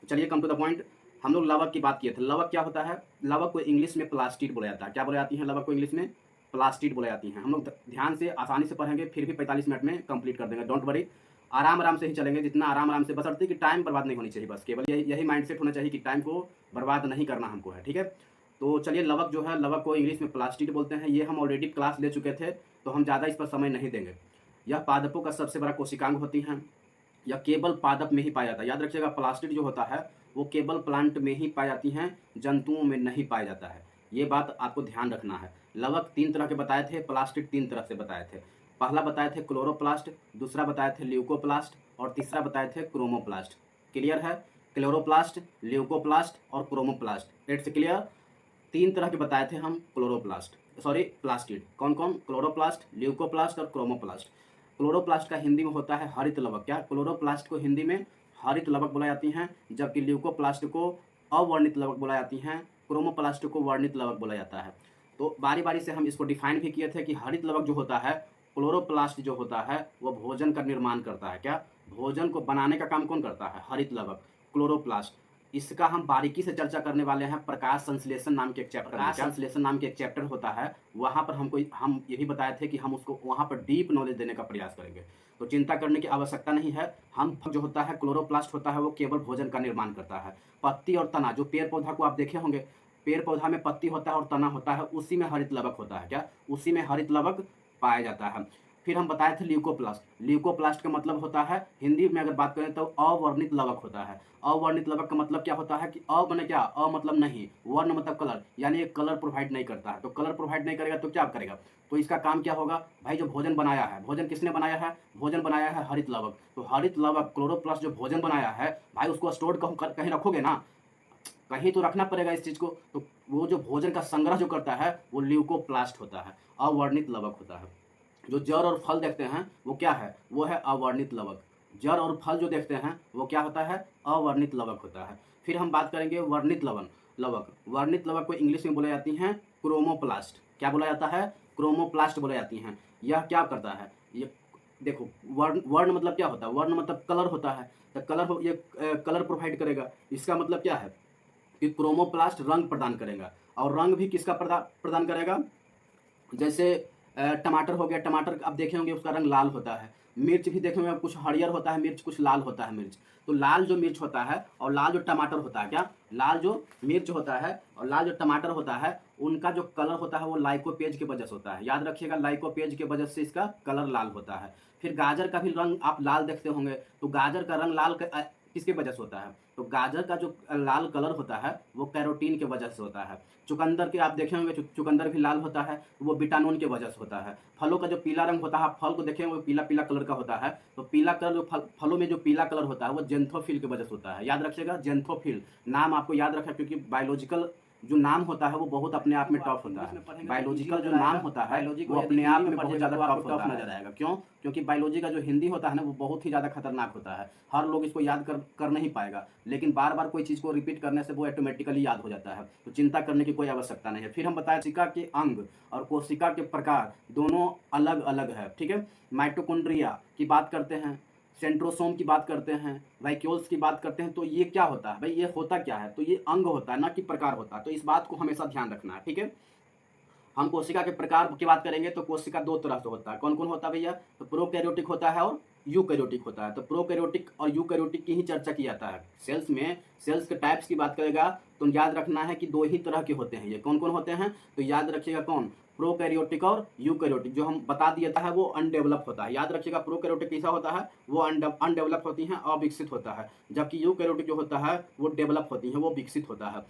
चलिए come to the point. हम लोग लवक की बात किए थे। लवक क्या होता है? लवक को इंग्लिश में प्लास्टिड बोला जाता है। क्या बोला जाती है लवक को इंग्लिश में? प्लास्टिड बोला जाती हैं। हम लोग ध्यान से आसानी से पढ़ेंगे, फिर भी 45 मिनट में कंप्लीट कर देंगे। डोंट वरी, आराम आराम से ही चलेंगे, जितना आराम आराम से, बशर्ते कि टाइम बर्बाद नहीं होनी चाहिए। बस केवल यही माइंडसेट होना चाहिए कि टाइम को बर्बाद नहीं करना हमको है, ठीक है। तो चलिए, लवक जो है, लवक को इंग्लिश में प्लास्टिड बोलते हैं। ये हम ऑलरेडी क्लास ले चुके थे, तो हम ज़्यादा इस पर समय नहीं देंगे। यह पादपों का सबसे बड़ा कोशिकांग होती हैं। यह केवल पादप में ही पाया जाता है। याद रखिएगा, प्लास्टिड जो होता है वो केवल प्लांट में ही पाई जाती हैं, जंतुओं में नहीं पाया जाता है। ये बात आपको ध्यान रखना है। लवक 3 तरह के बताए थे, प्लास्टिड 3 तरह से बताए थे। पहला बताए थे क्लोरोप्लास्ट, दूसरा बताए थे ल्यूकोप्लास्ट, और तीसरा बताए थे क्रोमोप्लास्ट। क्लियर है? क्लोरोप्लास्ट, ल्यूकोप्लास्ट और क्रोमोप्लास्ट। It's clear? 3 तरह के बताए थे हम प्लास्टिड। कौन कौन? क्लोरोप्लास्ट, ल्यूकोप्लास्ट और क्रोमोप्लास्ट। क्लोरोप्लास्ट का हिंदी में होता है हरित लवक। क्या? क्लोरोप्लास्ट को हिंदी में हरित लवक बोला जाती हैं, जबकि ल्यूकोप्लास्ट को अवर्णित लवक बोला जाती हैं, क्रोमोप्लास्ट को वर्णित लवक बोला जाता है। तो बारी बारी से हम इसको डिफाइन भी किए थे कि हरित लवक जो होता है, क्लोरोप्लास्ट जो होता है, वो भोजन का निर्माण करता है। क्या? भोजन को बनाने का काम कौन करता है? हरित लवक, क्लोरोप्लास्ट। इसका हम बारीकी से चर्चा करने वाले हैं प्रकाश संश्लेषण नाम के एक चैप्टर में। संश्लेषण नाम के एक चैप्टर होता है, वहाँ पर हम ये भी बताए थे कि हम उसको वहाँ पर डीप नॉलेज देने का प्रयास करेंगे। तो चिंता करने की आवश्यकता नहीं है। हम जो होता है क्लोरोप्लास्ट होता है, वो केवल भोजन का निर्माण करता है। पत्ती और तना, जो पेड़ पौधा को आप देखे होंगे, पेड़ पौधा में पत्ती होता है और तना होता है, उसी में हरित लवक होता है। क्या? उसी में हरित लवक पाया जाता है। फिर हम बताए थे ल्यूकोप्लास्ट। ल्यूकोप्लास्ट का मतलब होता है, हिंदी में अगर बात करें तो अवर्णित लवक होता है। अवर्णित लवक का मतलब क्या होता है कि अ माने क्या? अ मतलब नहीं, वर्ण मतलब कलर, यानी एक कलर प्रोवाइड नहीं करता है। तो कलर प्रोवाइड नहीं करेगा तो क्या करेगा? तो इसका काम क्या होगा भाई? जो भोजन बनाया है, भोजन किसने बनाया है? भोजन बनाया है हरित लवक। तो हरित लवक, क्लोरोप्लास्ट जो भोजन बनाया है भाई, उसको स्टोर कहीं रखोगे ना, कहीं तो रखना पड़ेगा इस चीज को। तो वो जो भोजन का संग्रह जो करता है, वो ल्यूकोप्लास्ट होता है, अवर्णित लवक होता है। जो जड़ और फल देखते हैं वो क्या है? वो है अवर्णित लवक। जड़ और फल जो देखते हैं वो क्या होता है? अवर्णित लवक होता है। फिर हम बात करेंगे वर्णित लवक। वर्णित लवक को इंग्लिश में बोला जाती हैं क्रोमोप्लास्ट। क्या बोला जाता है? क्रोमोप्लास्ट बोला जाती हैं। यह क्या करता है? ये देखो, वर्ण वर्ण मतलब क्या होता है? वर्ण मतलब कलर होता है। तो ये कलर प्रोवाइड करेगा। इसका मतलब क्या है कि क्रोमोप्लास्ट रंग प्रदान करेगा। और रंग भी किसका प्रदान करेगा? जैसे टमाटर हो गया, टमाटर आप देखे होंगे उसका रंग लाल होता है। मिर्च भी देखे होंगे, कुछ हरियर होता है मिर्च, कुछ लाल होता है मिर्च। तो लाल जो मिर्च होता है और लाल जो टमाटर होता है, क्या? लाल जो मिर्च होता है और लाल जो टमाटर होता है, उनका जो कलर होता है वो लाइकोपेज के वजह से होता है। याद रखिएगा, लाइकोपेज के वजह से इसका कलर लाल होता है। फिर गाजर का भी रंग आप लाल देखते होंगे। तो गाजर का रंग लाल किसके वजह से होता है? तो गाजर का जो लाल कलर होता है वो कैरोटीन के वजह से होता है। चुकंदर के आप देखे होंगे, चुकंदर भी लाल होता है, वो विटामिन के वजह से होता है। फलों का जो पीला रंग होता है, फल को देखे होंगे पीला पीला कलर का होता है। तो पीला कलर जो फलों में जो पीला कलर होता है वो जेंथोफिल की वजह से होता है। याद रखिएगा, जेंथोफिल नाम आपको याद रखा, क्योंकि बायोलॉजिकल जो नाम होता है वो बहुत अपने आप में टफ होता है। बायोलॉजिकल जो नाम होता है वो अपने आप में बहुत ज़्यादा टफ नजर आएगा। क्यों? क्योंकि बायोलॉजी का जो हिंदी होता है ना, वो बहुत ही ज़्यादा खतरनाक होता है। हर लोग इसको याद कर नहीं पाएगा, लेकिन बार बार कोई चीज़ को रिपीट करने से वो ऑटोमेटिकली याद हो जाता है। तो चिंता करने की कोई आवश्यकता नहीं है। फिर हम बताएं, कोशिका के अंग और कोशिका के प्रकार दोनों अलग अलग है, ठीक है। माइटोकॉन्ड्रिया की बात करते हैं, सेंट्रोसोम की बात करते हैं, वैक्यूल्स की बात करते हैं। तो ये क्या होता है भाई? ये होता क्या है? तो ये अंग होता है, ना कि प्रकार होता है। तो इस बात को हमेशा ध्यान रखना है, ठीक है। हम कोशिका के प्रकार की बात करेंगे तो कोशिका 2 तरह से होता है। कौन कौन होता है भैया? तो प्रोकैरियोटिक होता है और यूकैरियोटिक होता है। तो प्रोकैरियोटिक और यूकैरियोटिक की ही चर्चा की जाता है। सेल्स में सेल्स के टाइप्स की बात करेगा तो याद रखना है कि 2 ही तरह के होते हैं। ये कौन कौन होते हैं? तो याद रखिएगा, कौन? प्रोकैरियोटिक और यूकैरियोटिक। जो हम बता दिया है वो अनडेवलप होता है। याद रखिएगा, प्रोकैरियोटिक कैसा होता है? वो अनडेवलप होती हैं, अविकसित होता है। जबकि यूकैरियोटिक जो होता है वो डेवलप होती है, वो विकसित होता है।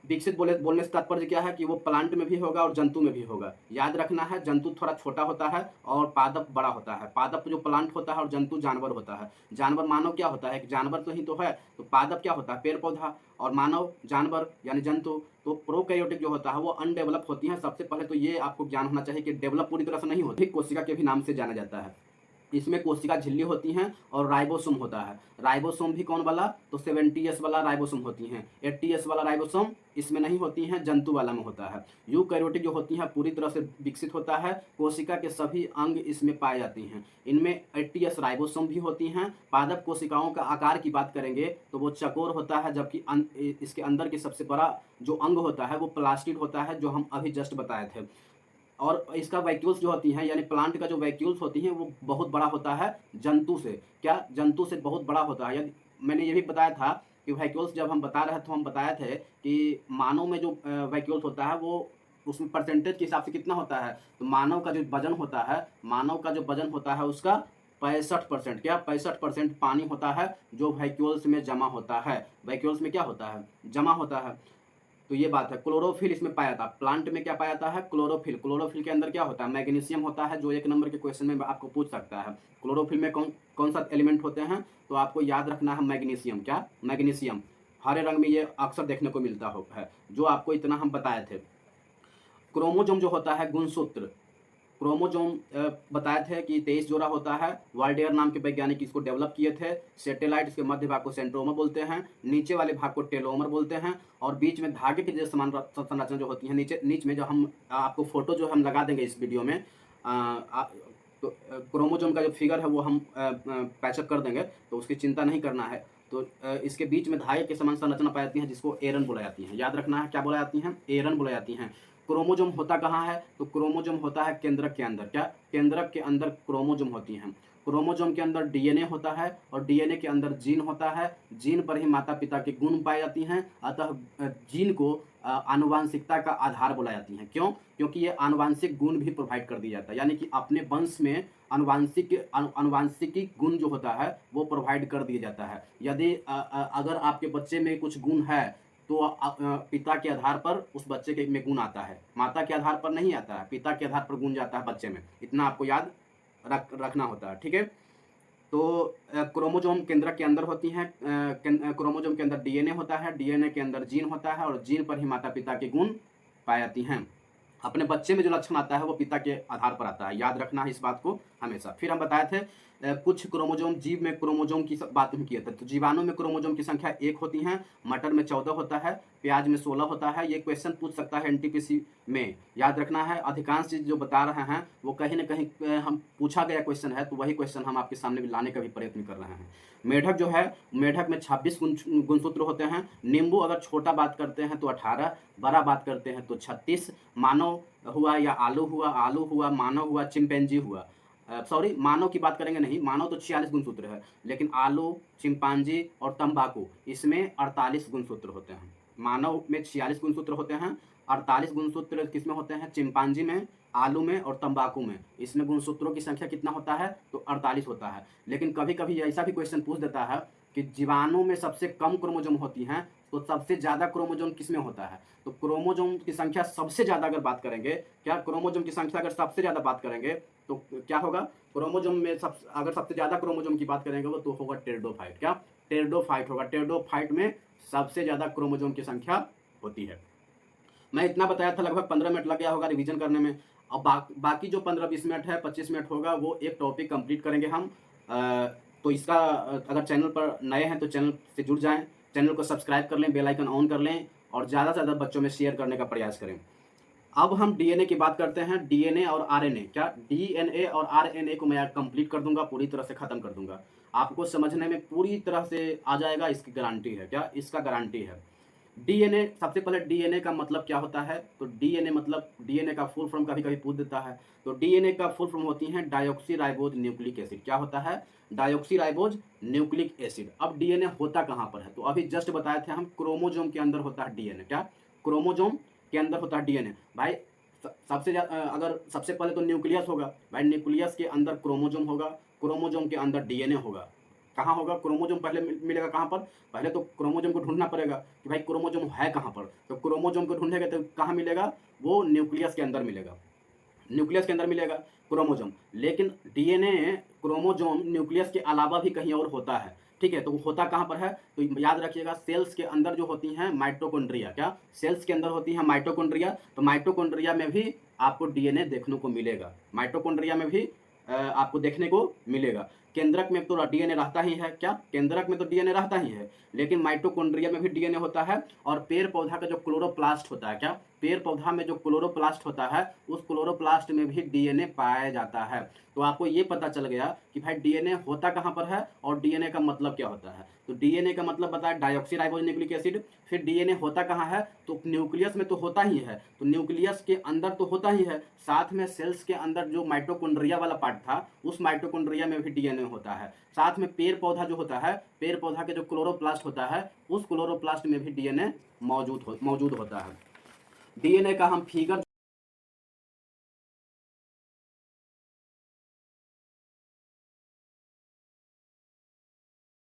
विकसित बोलने से तात्पर्य क्या है कि वो प्लांट में भी होगा और जंतु में भी होगा। याद रखना है, जंतु थोड़ा छोटा होता है और पादप बड़ा होता है। पादप जो प्लांट होता है और जंतु जानवर होता है। जानवर मानव क्या होता है? एक जानवर तो ही तो है। तो पादप क्या होता है? पेड़ पौधा। और मानव जानवर यानी जंतु। तो प्रोकैरियोटिक जो होता है वो अनडेवलप होती है। सबसे पहले तो ये आपको ज्ञान होना चाहिए कि डेवलप पूरी तरह से नहीं होती, कोशिका के भी नाम से जाना जाता है। इसमें कोशिका झिल्ली होती हैं और राइबोसोम होता है। राइबोसोम भी कौन वाला, तो 70S वाला राइबोसोम होती हैं। 80S वाला राइबोसोम इसमें नहीं होती हैं, जंतु वाला में होता है। यूकैरियोटिक जो होती हैं पूरी तरह से विकसित होता है, कोशिका के सभी अंग इसमें पाए जाती हैं। इनमें 80S राइबोसोम भी होती हैं। पादप कोशिकाओं का आकार की बात करेंगे तो वो चकोर होता है, जबकि इसके अंदर की सबसे बड़ा जो अंग होता है वो प्लास्टिड होता है, जो हम अभी जस्ट बताए थे। और इसका वैक्यूल्स जो होती हैं, यानी प्लांट का जो वैक्यूल्स होती हैं वो बहुत बड़ा होता है जंतु से। क्या, जंतु से बहुत बड़ा होता है। यदि मैंने ये भी बताया था कि वैक्यूल्स जब हम बता रहे थे तो हम बताए थे कि मानव में जो वैक्यूल्स होता है वो उसमें परसेंटेज के हिसाब से कितना होता है, तो मानव का जो वजन होता है, मानव का जो वजन होता है उसका 65%, क्या 65% पानी होता है जो वैक्यूल्स में जमा होता है। वैक्यूल्स में क्या होता है, जमा होता है। तो ये बात है। क्लोरोफिल इसमें पाया था, प्लांट में क्या पाया जाता है, क्लोरोफिल। क्लोरोफिल के अंदर क्या होता है, मैग्नीशियम होता है, जो 1 नंबर के क्वेश्चन में आपको पूछ सकता है। क्लोरोफिल में कौन कौन सा एलिमेंट होते हैं, तो आपको याद रखना है मैग्नीशियम। क्या, मैग्नीशियम। हरे रंग में ये अक्सर देखने को मिलता है, जो आपको इतना हम बताए थे। क्रोमोजोम जो होता है गुणसूत्र, क्रोमोजोम बताए थे कि 23 जोड़ा होता है। वाल्डेयर नाम के वैज्ञानिक इसको डेवलप किए थे। सेटेलाइट, इसके मध्य भाग को सेंट्रोमर बोलते हैं, नीचे वाले भाग को टेलोमर बोलते हैं, और बीच में धागे की जैसे समान संरचना जो होती है नीचे में, जो हम आपको फोटो जो हम लगा देंगे इस वीडियो में, तो क्रोमोजोम का जो फिगर है वो हम पैचअप कर देंगे, तो उसकी चिंता नहीं करना है। तो इसके बीच में धागे के समान संरचना पाई जाती है, जिसको एरन बोला जाती है। याद रखना है, क्या बोला जाती हैं, एरन बोला जाती हैं। क्रोमोजोम होता कहाँ है, तो क्रोमोजोम होता है केंद्रक के अंदर। क्या, केंद्रक के अंदर क्रोमोजोम होती हैं। क्रोमोजोम के अंदर डीएनए होता है, और डीएनए के अंदर जीन होता है। जीन पर ही माता पिता के गुण पाए जाती हैं, अतः जीन को आनुवांशिकता का आधार बोला जाती हैं। क्यों, क्योंकि ये आनुवांशिक गुण भी प्रोवाइड कर दिया जाता है, यानी कि अपने वंश में अनुवांशिकी गुण जो होता है वो प्रोवाइड कर दिया जाता है। यदि अगर आपके बच्चे में कुछ गुण है तो पिता के आधार पर उस बच्चे के में गुण आता है, माता के आधार पर नहीं आता है, पिता के आधार पर गुण जाता है बच्चे में। इतना आपको याद रखना होता है, ठीक है। तो क्रोमोजोम केंद्रक के अंदर होती हैं। क्रोमोजोम के अंदर डीएनए होता है, डीएनए के अंदर जीन होता है, और जीन पर ही माता पिता के गुण पाई जाती हैं। अपने बच्चे में जो लक्षण आता है वो पिता के आधार पर आता है, याद रखना है इस बात को हमेशा। फिर हम बताए थे कुछ क्रोमोजोम, जीव में क्रोमोजोम की बात हम किए थे। तो जीवाणु में क्रोमोजोम की संख्या 1 होती है, मटर में 14 होता है, प्याज में 16 होता है। ये क्वेश्चन पूछ सकता है एनटीपीसी में, याद रखना है। अधिकांश चीज जो बता रहे हैं वो कहीं ना कहीं हम पूछा गया क्वेश्चन है, तो वही क्वेश्चन हम आपके सामने भी लाने का भी प्रयत्न कर रहे हैं। मेढक जो है, मेढक में 26 गुणसूत्र होते हैं। नींबू अगर छोटा बात करते हैं तो 18, बड़ा बात करते हैं तो 36। मानव हुआ या आलू हुआ, मानव हुआ, चिंपैंजी हुआ, सॉरी मानव की बात करेंगे नहीं, मानव तो 46 गुणसूत्र है, लेकिन आलू, चिंपांजी और तंबाकू इसमें 48 गुणसूत्र होते हैं। मानव में 46 गुणसूत्र होते हैं, 48 गुणसूत्र किसमें होते हैं, चिंपांजी में, आलू में और तंबाकू में। इसमें गुणसूत्रों की संख्या कितना होता है, तो 48 होता है। लेकिन कभी कभी ऐसा भी क्वेश्चन पूछ देता है कि जीवाणु में सबसे कम क्रोमोजोम होती हैं, तो सबसे ज़्यादा क्रोमोजोम किसमें होता है। तो क्रोमोजोम की संख्या सबसे ज़्यादा अगर बात करेंगे, क्या क्रोमोजोम की संख्या अगर सबसे ज़्यादा बात करेंगे तो क्या होगा, क्रोमोजोम में अगर सबसे ज़्यादा क्रोमोजोम की बात करेंगे वो तो होगा टेरिडोफाइट। क्या, टेरिडोफाइट होगा। टेरिडोफाइट में सबसे ज़्यादा क्रोमोजोम की संख्या होती है। मैं इतना बताया था, लगभग 15 मिनट लग गया होगा रिवीजन करने में। अब बाकी जो 15-20 मिनट है, 25 मिनट होगा, वो एक टॉपिक कंप्लीट करेंगे हम। तो इसका अगर चैनल पर नए हैं तो चैनल से जुड़ जाएं, चैनल को सब्सक्राइब कर लें, बेल आइकन ऑन कर लें, और ज़्यादा से ज़्यादा बच्चों में शेयर करने का प्रयास करें। अब हम डीएनए की बात करते हैं। डीएनए और आरएनए, क्या डीएनए और आरएनए को मैं कंप्लीट कर दूंगा, पूरी तरह से ख़त्म कर दूंगा, आपको समझने में पूरी तरह से आ जाएगा, इसकी गारंटी है। क्या, इसका गारंटी है। डीएनए, सबसे पहले डीएनए का मतलब क्या होता है, तो डीएनए मतलब, डीएनए का फुल फॉर्म कभी कभी पूछ देता है, तो डीएनए का फुल फॉर्म होती है डायोक्सीराइबोज न्यूक्लिक एसिड। क्या होता है, डायोक्सीराइबोज न्यूक्लिक एसिड। अब डीएनए होता कहाँ पर है, तो अभी जस्ट बताए थे हम, क्रोमोजोम के अंदर होता है डीएनए। क्या, क्रोमोजोम के अंदर होता है डीएनए। भाई सबसे अगर सबसे पहले तो न्यूक्लियस होगा, भाई न्यूक्लियस के अंदर क्रोमोजोम होगा, क्रोमोजोम के अंदर डीएनए होगा। कहाँ होगा, क्रोमोजोम पहले मिलेगा कहाँ पर, पहले तो क्रोमोजोम को ढूंढना पड़ेगा कि भाई क्रोमोजोम है कहाँ पर। तो क्रोमोजोम को ढूंढेगा तो कहाँ मिलेगा, वो न्यूक्लियस के अंदर मिलेगा, न्यूक्लियस के अंदर मिलेगा क्रोमोजोम। लेकिन डीएनए क्रोमोजोम न्यूक्लियस के अलावा भी कहीं और होता है, ठीक है। तो वो होता कहाँ पर है, तो याद रखिएगा, सेल्स के अंदर जो होती हैं माइटोकॉन्ड्रिया। क्या, सेल्स के अंदर होती हैं माइटोकॉन्ड्रिया। तो माइटोकॉन्ड्रिया में भी आपको डीएनए देखने को मिलेगा, माइटोकॉन्ड्रिया में भी आपको देखने को मिलेगा। केंद्रक में तो डीएनए रहता ही है, क्या केंद्रक में तो डीएनए रहता ही है, लेकिन माइटोकॉन्ड्रिया में भी डीएनए होता है। और पेड़ पौधा का जो क्लोरोप्लास्ट होता है, क्या पेड़ पौधा में जो क्लोरोप्लास्ट होता है उस क्लोरोप्लास्ट में भी डीएनए पाया जाता है। तो आपको ये पता चल गया कि भाई डीएनए होता कहाँ पर है और डीएनए का मतलब क्या होता है। तो डीएनए का मतलब बताया डाइऑक्सीराइबोन्यूक्लिक एसिड। फिर डीएनए होता कहाँ है, तो न्यूक्लियस में तो होता ही है, तो न्यूक्लियस के अंदर तो होता ही है, साथ में सेल्स के अंदर जो माइटोकॉन्ड्रिया वाला पार्ट था उस माइटोकॉन्ड्रिया में भी डीएनए होता है। साथ में पेड़ पौधा जो होता है, पेड़ पौधा के जो क्लोरोप्लास्ट होता है उस क्लोरोप्लास्ट में भी डीएनए मौजूद होता है। डीएनए का हम फिगर